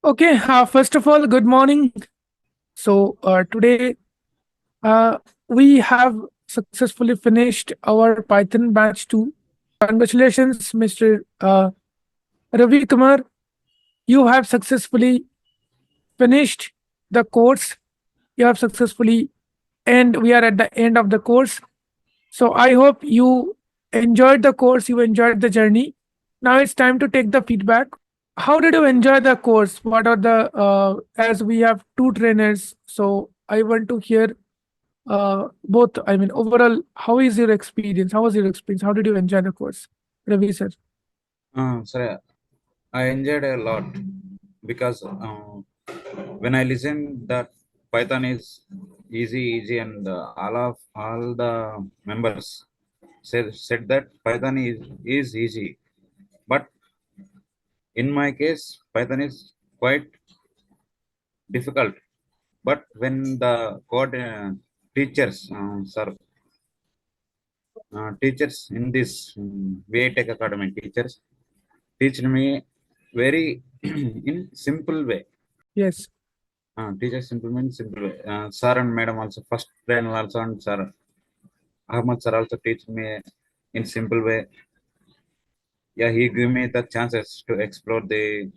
Okay, first of all, good morning. Today uh, we have successfully finished our Python batch 2. Congratulations, Mr. Ravi Kumar. You have successfully finished the course. You have successfully, and we are at the end of the course. So I hope you enjoyed the course, you enjoyed the journey. Now it's time to take the feedback. How did you enjoy the course? What are the as we have two trainers, so I want to hear both. I mean, overall, how is your experience? How was your experience? How did you enjoy the course, Ravi sir? Sorry, I enjoyed a lot because when I listened that Python is easy, and all the members said that Python is easy, but in my case, Python is quite difficult. But when the code teachers, teachers in this V.I Tech Academy teachers teach me very in simple way. Yes. Teachers simple means simple way. Sir and madam also first trainer also and sir Ahmad sir also teach me in simple way. Yeah, he give me the chances to explore the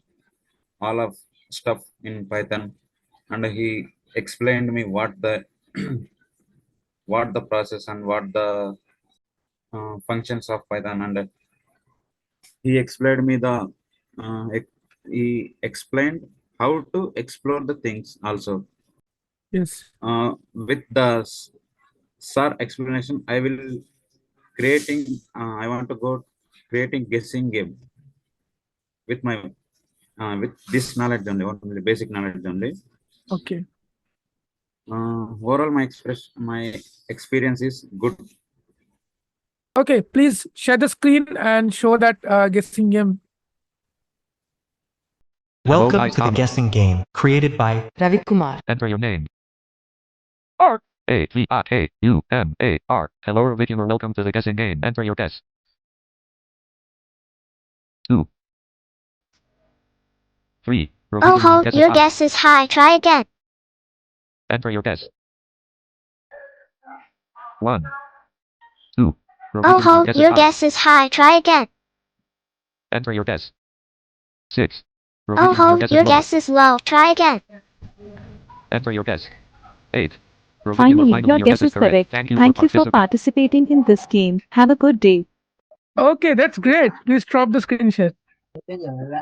all of stuff in Python, and he explained me what the what the process and what the functions of Python, and he explained me the he explained how to explore the things also. Yes. With the sir explanation, I will creating. I want to go creating guessing game with my with this knowledge only basic knowledge only. Okay. Overall, my experience is good. Okay. Please share the screen and show that guessing game. Welcome to the guessing game, created by Ravi Kumar. Enter your name. R-A-V-I-K-U-M-A-R. Hello, Ravi Kumar. Welcome to the guessing game. Enter your guess. 2. 3. Ravi Oh Kumar ho, guesses your high. guess is high. Try again. Enter your guess. 1. 2. Ravi Oh Kumar ho, guesses your high. guess is high. Try again. Enter your guess. 6. Ravi Oh Kumar ho, guesses your low. guess is low. Try again. Enter your guess. 8. Ravi Kumar, Finally, finally your your guess guess is is correct. correct. Thank you for Thank you for participating. participating in this game. Have a good day. Okay, that's great. Please drop the screen share.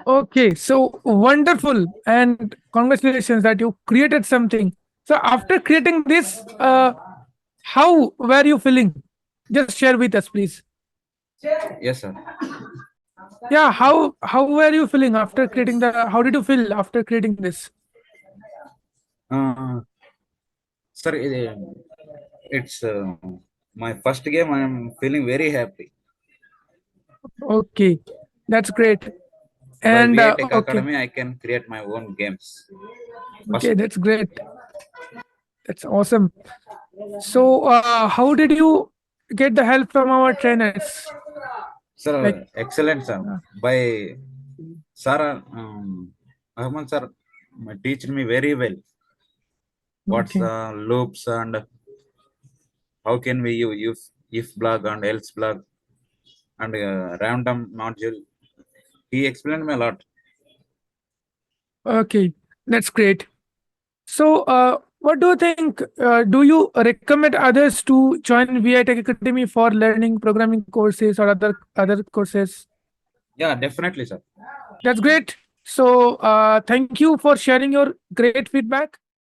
Okay, so wonderful and congratulations that you created something. So after creating this, how were you feeling? Just share with us, please. Yes, sir. Yeah, how were you feeling after creating the? How did you feel after creating this? Uh, Sir, it's my first game. I am feeling very happy. Okay, that's great. By And V.I Tech okay, Academy, I can create my own games. First, okay, that's great. That's awesome. So, how did you get the help from our trainers? Like, sir, excellent, sir. uh, By Sir Ahmad sir teach me very well. What's okay, the loops and how can we use if block and else block and random module. He explained me a lot. okay, that's great. So, what do you think? Do you recommend others to join VI Tech Academy for learning programming courses or other courses? Yeah, definitely, sir. That's great. So, thank you for sharing your great feedback.